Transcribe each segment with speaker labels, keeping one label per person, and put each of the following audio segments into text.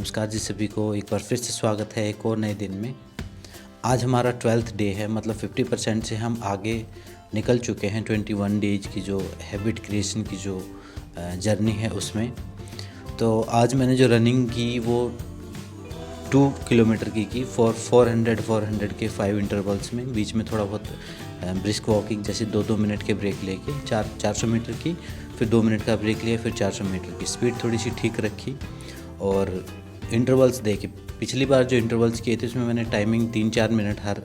Speaker 1: नमस्कार जी सभी को, एक बार फिर से स्वागत है एक और नए दिन में। आज हमारा 12th डे है, मतलब 50% से हम आगे निकल चुके हैं 21 डेज की जो हैबिट क्रिएशन की जो जर्नी है उसमें। तो आज मैंने जो रनिंग की वो 2 किलोमीटर की 400 के 5 इंटरवल्स में, बीच में थोड़ा बहुत ब्रिस्क वॉकिंग जैसे 2-2 मिनट के ब्रेक लेके 400 मीटर की, फिर 2 मिनट का ब्रेक लिया, फिर 400 मीटर की स्पीड थोड़ी सी ठीक रखी और इंटरवल्स देखे। पिछली बार जो इंटरवल्स किए थे उसमें मैंने टाइमिंग 3-4 मिनट हर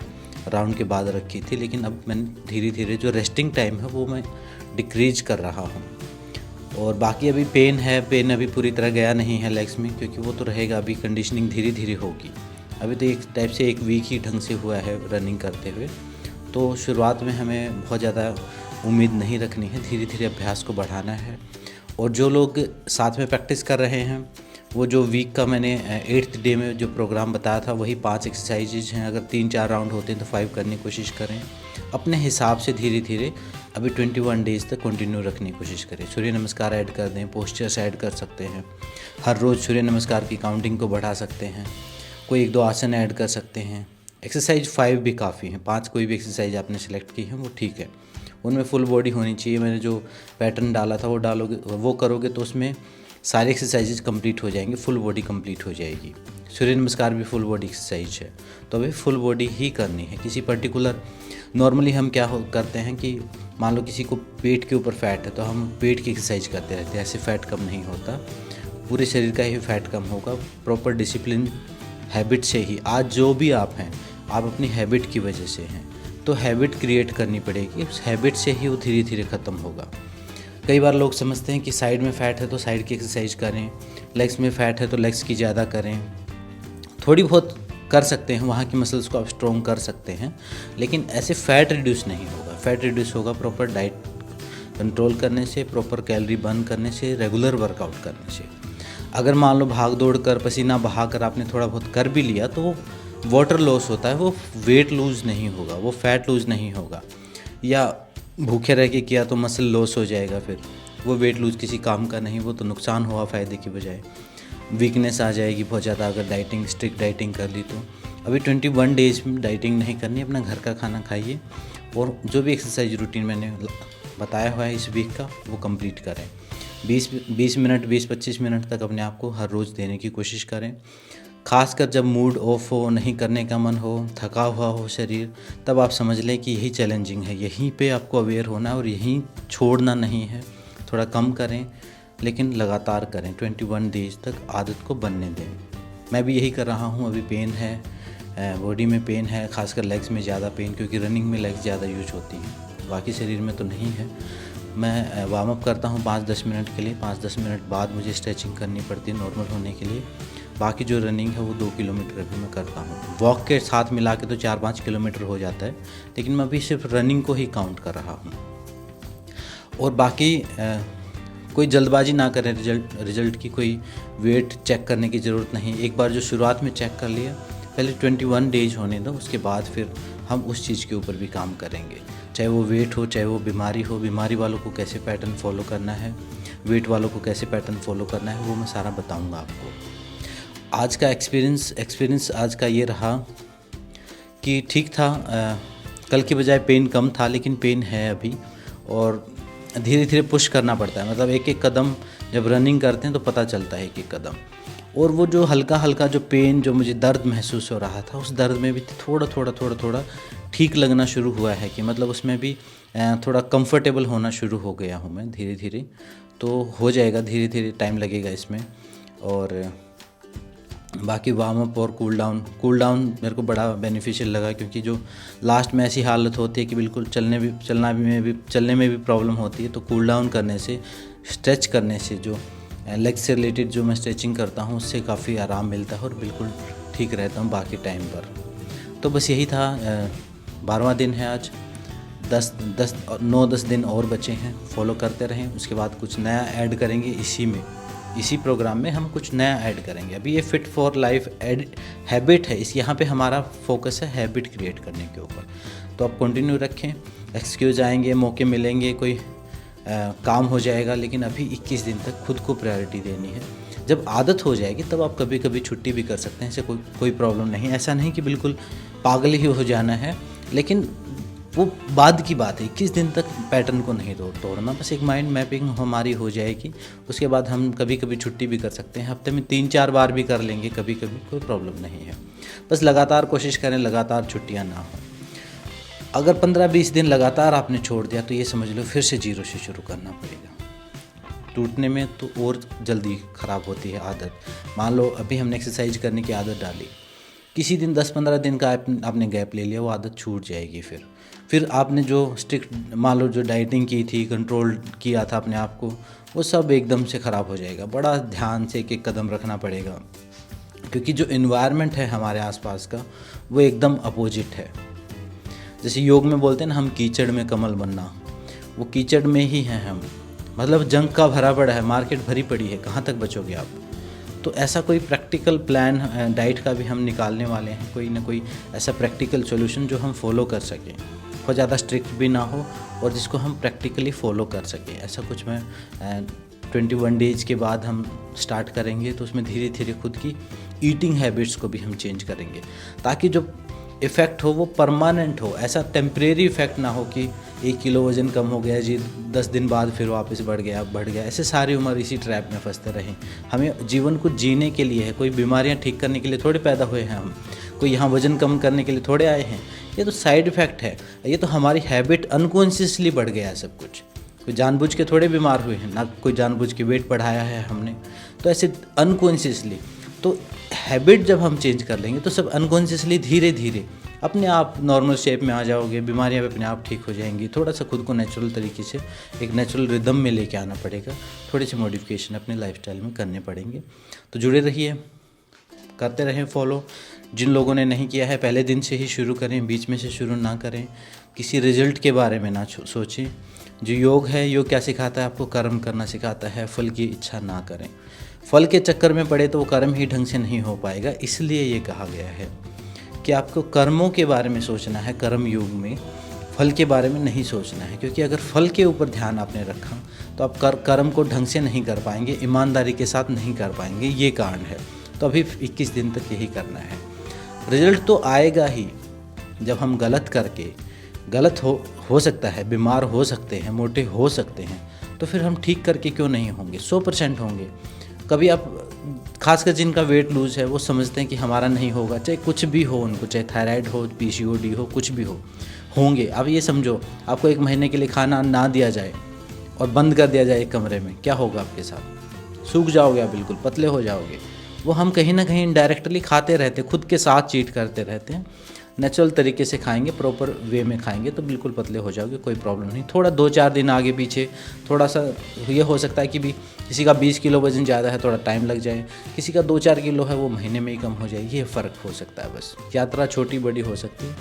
Speaker 1: राउंड के बाद रखी थी, लेकिन अब मैंने धीरे धीरे जो रेस्टिंग टाइम है वो मैं डिक्रीज कर रहा हूँ। और बाकी अभी पेन अभी पूरी तरह गया नहीं है लेग्स में, क्योंकि वो तो रहेगा, अभी कंडीशनिंग धीरे धीरे होगी। अभी तो एक टाइप से 1 वीक ही ढंग से हुआ है रनिंग करते हुए, तो शुरुआत में हमें बहुत ज़्यादा उम्मीद नहीं रखनी है, धीरे धीरे अभ्यास को बढ़ाना है। और जो लोग साथ में प्रैक्टिस कर रहे हैं, वो जो वीक का मैंने 8th डे में जो प्रोग्राम बताया था वही 5 एक्सरसाइजेज हैं। अगर 3-4 राउंड होते हैं तो 5 करने की कोशिश करें। अपने हिसाब से धीरे धीरे अभी 21 डेज़ तक कंटिन्यू रखने की कोशिश करें। सूर्य नमस्कार ऐड कर दें, पोस्चर्स ऐड कर सकते हैं, हर रोज़ सूर्य नमस्कार की काउंटिंग को बढ़ा सकते हैं, कोई 1-2 आसन ऐड कर सकते हैं। एक्सरसाइज 5 भी काफ़ी हैं, 5 कोई भी एक्सरसाइज आपने सेलेक्ट की है वो ठीक है, उनमें फुल बॉडी होनी चाहिए। मैंने जो पैटर्न डाला था वो करोगे तो उसमें सारे एक्सरसाइजेज कंप्लीट हो जाएंगे, फुल बॉडी कंप्लीट हो जाएगी। सूर्य नमस्कार भी फुल बॉडी एक्सरसाइज है, तो अभी फुल बॉडी ही करनी है। किसी पर्टिकुलर, नॉर्मली हम क्या करते हैं कि मान लो किसी को पेट के ऊपर फैट है तो हम पेट की एक्सरसाइज करते रहते हैं, ऐसे फैट कम नहीं होता, पूरे शरीर का ही फैट कम होगा। प्रॉपर डिसिप्लिन हैबिट से ही, आज जो भी आप हैं आप अपनी हैबिट की वजह से हैं, तो हैबिट क्रिएट करनी पड़ेगी, उस हैबिट से ही वो धीरे धीरे ख़त्म होगा। कई बार लोग समझते हैं कि साइड में फ़ैट है तो साइड की एक्सरसाइज करें, लेग्स में फ़ैट है तो लेग्स की ज़्यादा करें। थोड़ी बहुत कर सकते हैं, वहाँ की मसल्स को आप स्ट्रॉन्ग कर सकते हैं, लेकिन ऐसे फ़ैट रिड्यूस नहीं होगा। फ़ैट रिड्यूस होगा प्रॉपर डाइट कंट्रोल करने से, प्रॉपर कैलोरी बर्न करने से, रेगुलर वर्कआउट करने से। अगर मान लो भाग दौड़ कर, पसीना बहा कर आपने थोड़ा बहुत कर भी लिया तो वो वाटर लॉस होता है, वो वेट लूज़ नहीं होगा, वो फैट लूज़ नहीं होगा। या भूखे रह के किया तो मसल लॉस हो जाएगा, फिर वो वेट लूज़ किसी काम का नहीं, वो तो नुकसान हुआ फ़ायदे की बजाय। वीकनेस आ जाएगी बहुत ज़्यादा अगर डाइटिंग, स्ट्रिक्ट डाइटिंग कर ली तो। अभी 21 डेज़ में डाइटिंग नहीं करनी, अपना घर का खाना खाइए और जो भी एक्सरसाइज रूटीन मैंने बताया हुआ है इस वीक का वो कंप्लीट करें। 20 मिनट, 20-25 मिनट तक अपने आप को हर रोज़ देने की कोशिश करें। खासकर जब मूड ऑफ हो, नहीं करने का मन हो, थका हुआ हो शरीर, तब आप समझ लें कि यही चैलेंजिंग है, यहीं पे आपको अवेयर होना है और यहीं छोड़ना नहीं है। थोड़ा कम करें लेकिन लगातार करें, 21 डेज तक आदत को बनने दें। मैं भी यही कर रहा हूँ। अभी पेन है, बॉडी में पेन है, खासकर लेग्स में ज़्यादा पेन, क्योंकि रनिंग में लेग्स ज़्यादा यूज होती हैं, बाकी शरीर में तो नहीं है। मैं वार्म अप करता हूँ 5-10 मिनट के लिए, 5-10 मिनट बाद मुझे स्ट्रेचिंग करनी पड़ती है नॉर्मल होने के लिए। बाकी जो रनिंग है वो 2 किलोमीटर भी मैं करता हूँ। वॉक के साथ मिला के तो 4-5 किलोमीटर हो जाता है, लेकिन मैं अभी सिर्फ रनिंग को ही काउंट कर रहा हूँ। और बाकी कोई जल्दबाजी ना करें रिजल्ट की, कोई वेट चेक करने की ज़रूरत नहीं। एक बार जो शुरुआत में चेक कर लिया, पहले 21 डेज होने दो, उसके बाद फिर हम उस चीज़ के ऊपर भी काम करेंगे। चाहे वो वेट हो, चाहे वो बीमारी हो, बीमारी वालों को कैसे पैटर्न फॉलो करना है, वेट वालों को कैसे पैटर्न फॉलो करना है, वो मैं सारा बताऊँगा आपको। आज का एक्सपीरियंस आज का ये रहा कि ठीक था, कल की बजाय पेन कम था, लेकिन पेन है अभी और धीरे धीरे पुश करना पड़ता है। मतलब एक एक कदम जब रनिंग करते हैं तो पता चलता है एक एक कदम। और वो जो हल्का हल्का जो पेन, जो मुझे दर्द महसूस हो रहा था, उस दर्द में भी थोड़ा ठीक लगना शुरू हुआ है, कि मतलब उसमें भी थोड़ा कंफर्टेबल होना शुरू हो गया हूँ मैं धीरे धीरे। तो हो जाएगा, धीरे धीरे टाइम लगेगा इसमें। और बाकी वार्म अप और कूल डाउन मेरे को बड़ा बेनिफिशियल लगा, क्योंकि जो लास्ट में ऐसी हालत होती है कि बिल्कुल चलने में भी प्रॉब्लम होती है, तो कूल डाउन करने से, स्ट्रेच करने से, जो लेग से रिलेटेड जो मैं स्ट्रेचिंग करता हूँ उससे काफ़ी आराम मिलता है और बिल्कुल ठीक रहता हूँ बाकी टाइम पर। तो बस यही था। 12वां दिन है आज, 9-10 दिन और बचे हैं, फॉलो करते रहें। उसके बाद कुछ नया ऐड करेंगे इसी प्रोग्राम में हम कुछ नया ऐड करेंगे। अभी ये फिट फॉर लाइफ हैबिट है, यहाँ पे हमारा फोकस है हैबिट क्रिएट करने के ऊपर। तो आप कंटिन्यू रखें, एक्सक्यूज़ आएंगे, मौके मिलेंगे, कोई काम हो जाएगा, लेकिन अभी 21 दिन तक खुद को प्रायोरिटी देनी है। जब आदत हो जाएगी तब आप कभी कभी छुट्टी भी कर सकते हैं, ऐसे कोई प्रॉब्लम नहीं। ऐसा नहीं कि बिल्कुल पागल ही हो जाना है, लेकिन वो बाद की बात है। 21 दिन तक पैटर्न को नहीं तोड़ना, बस एक माइंड मैपिंग हमारी हो जाएगी। उसके बाद हम कभी कभी छुट्टी भी कर सकते हैं, हफ्ते में 3-4 बार भी कर लेंगे कभी कभी, कोई प्रॉब्लम नहीं है। बस लगातार कोशिश करें, लगातार छुट्टियाँ ना हो। अगर 15-20 दिन लगातार आपने छोड़ दिया तो ये समझ लो फिर से जीरो से शुरू करना पड़ेगा। टूटने में तो और जल्दी ख़राब होती है आदत। मान लो अभी हमने एक्सरसाइज करने की आदत डाली, किसी दिन 10-15 दिन का आपने गैप ले लिया, वो आदत छूट जाएगी। फिर आपने जो स्ट्रिक्ट मान लो जो डाइटिंग की थी, कंट्रोल किया था अपने आप को, वो सब एकदम से ख़राब हो जाएगा। बड़ा ध्यान से एक कदम रखना पड़ेगा, क्योंकि जो इन्वायरमेंट है हमारे आसपास का वो एकदम अपोजिट है। जैसे योग में बोलते हैं ना, हम कीचड़ में कमल बनना, वो कीचड़ में ही हैं हम। मतलब जंग का भरा पड़ा है, मार्केट भरी पड़ी है, कहाँ तक बचोगे आप। तो ऐसा कोई प्रैक्टिकल प्लान डाइट का भी हम निकालने वाले हैं, कोई ना कोई ऐसा प्रैक्टिकल सॉल्यूशन जो हम फॉलो कर सकें, बहुत ज़्यादा स्ट्रिक्ट भी ना हो और जिसको हम प्रैक्टिकली फ़ॉलो कर सकें। ऐसा कुछ मैं 21 डेज के बाद हम स्टार्ट करेंगे, तो उसमें धीरे धीरे खुद की ईटिंग हैबिट्स को भी हम चेंज करेंगे, ताकि जो इफ़ेक्ट हो वो परमानेंट हो। ऐसा टेम्परेरी इफ़ेक्ट ना हो कि 1 किलो वज़न कम हो गया जी, 10 दिन बाद फिर वापस बढ़ गया। ऐसे सारी उम्र इसी ट्रैप में फंसते रहें। हमें जीवन को जीने के लिए है, कोई बीमारियां ठीक करने के लिए थोड़े पैदा हुए हैं हम, कोई यहाँ वज़न कम करने के लिए थोड़े आए हैं। ये तो साइड इफ़ेक्ट है, ये तो हमारी हैबिट अनकॉन्शियसली बढ़ गया है सब कुछ। कोई जानबूझ के थोड़े बीमार हुए हैं, ना कोई जानबूझ के वेट बढ़ाया है हमने, तो ऐसे अनकॉन्शियसली। तो हैबिट जब हम चेंज कर लेंगे तो सब अनकॉन्शियसली धीरे धीरे अपने आप नॉर्मल शेप में आ जाओगे, बीमारियां भी अपने आप ठीक हो जाएंगी। थोड़ा सा खुद को नेचुरल तरीके से एक नेचुरल रिदम में लेके आना पड़ेगा, थोड़े से मॉडिफिकेशन अपने लाइफस्टाइल में करने पड़ेंगे। तो जुड़े रहिए, करते रहें फॉलो। जिन लोगों ने नहीं किया है पहले दिन से ही शुरू करें, बीच में से शुरू ना करें। किसी रिजल्ट के बारे में ना सोचें। जो योग है, योग क्या सिखाता है आपको? कर्म करना सिखाता है, फल की इच्छा ना करें। फल के चक्कर में पड़े तो वो कर्म ही ढंग से नहीं हो पाएगा। इसलिए ये कहा गया है कि आपको कर्मों के बारे में सोचना है कर्म योग में, फल के बारे में नहीं सोचना है। क्योंकि अगर फल के ऊपर ध्यान आपने रखा तो आप कर्म को ढंग से नहीं कर पाएंगे, ईमानदारी के साथ नहीं कर पाएंगे। ये कारण है। तो अभी 21 दिन तक यही करना है। रिजल्ट तो आएगा ही जब हम गलत करके, गलत हो सकता है, बीमार हो सकते हैं, मोटे हो सकते हैं, तो फिर हम ठीक करके क्यों नहीं होंगे? 100% होंगे। कभी आप, खासकर जिनका वेट लूज है, वो समझते हैं कि हमारा नहीं होगा, चाहे कुछ भी हो उनको, चाहे थायराइड हो, PCOD हो, कुछ भी हो, होंगे। अब ये समझो, आपको 1 महीने के लिए खाना ना दिया जाए और बंद कर दिया जाए एक कमरे में, क्या होगा आपके साथ? सूख जाओगे आप, बिल्कुल पतले हो जाओगे। वो हम कहीं ना कहीं इनडायरेक्टली खाते रहते हैं, खुद के साथ चीट करते रहते हैं। नेचुरल तरीके से खाएंगे, प्रॉपर वे में खाएंगे तो बिल्कुल पतले हो जाओगे, कोई प्रॉब्लम नहीं। थोड़ा 2-4 दिन आगे पीछे, थोड़ा सा ये हो सकता है कि भी किसी का 20 किलो वज़न ज़्यादा है, थोड़ा टाइम लग जाए, किसी का 2-4 किलो है, वो महीने में ही कम हो जाए। ये फ़र्क हो सकता है बस। यात्रा छोटी बड़ी हो सकती है,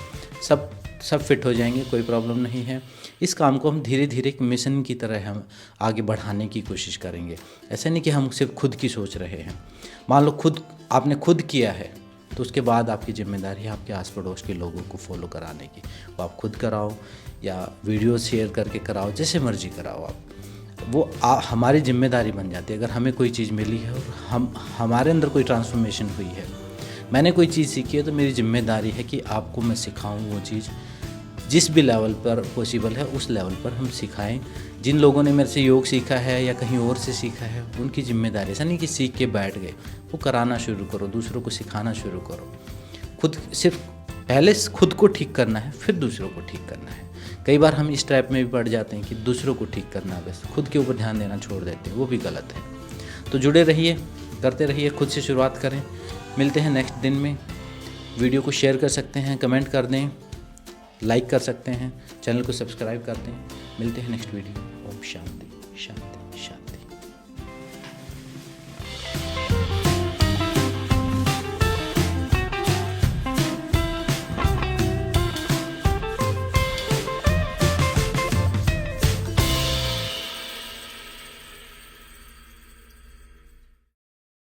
Speaker 1: सब फिट हो जाएंगे, कोई प्रॉब्लम नहीं है। इस काम को हम धीरे धीरे एक मिशन की तरह हम आगे बढ़ाने की कोशिश करेंगे। ऐसा नहीं कि हम सिर्फ खुद की सोच रहे हैं। मान लो आपने खुद किया है, तो उसके बाद आपकी जिम्मेदारी है आपके आस पड़ोस के लोगों को फॉलो कराने की। वो आप खुद कराओ या वीडियो शेयर करके कराओ, जैसे मर्जी कराओ आप, वो हमारी जिम्मेदारी बन जाती है। अगर हमें कोई चीज़ मिली है और हमारे अंदर कोई ट्रांसफॉर्मेशन हुई है, मैंने कोई चीज़ सीखी है, तो मेरी जिम्मेदारी है कि आपको मैं सिखाऊं वो चीज़, जिस भी लेवल पर पॉसिबल है उस लेवल पर हम सिखाएं। जिन लोगों ने मेरे से योग सीखा है या कहीं और से सीखा है, उनकी जिम्मेदारी, ऐसा नहीं कि सीख के बैठ गए, वो कराना शुरू करो, दूसरों को सिखाना शुरू करो। पहले खुद को ठीक करना है, फिर दूसरों को ठीक करना है। कई बार हम इस ट्रैप में भी पड़ जाते हैं कि दूसरों को ठीक करना है, बस खुद के ऊपर ध्यान देना छोड़ देते हैं, वो भी गलत है। तो जुड़े रहिए, करते रहिए, खुद से शुरुआत करें। मिलते हैं नेक्स्ट दिन में। वीडियो को शेयर कर सकते हैं, कमेंट कर दें, लाइक कर सकते हैं, चैनल को सब्सक्राइब कर दें। मिलते हैं नेक्स्ट वीडियो। ओम शांति शांति।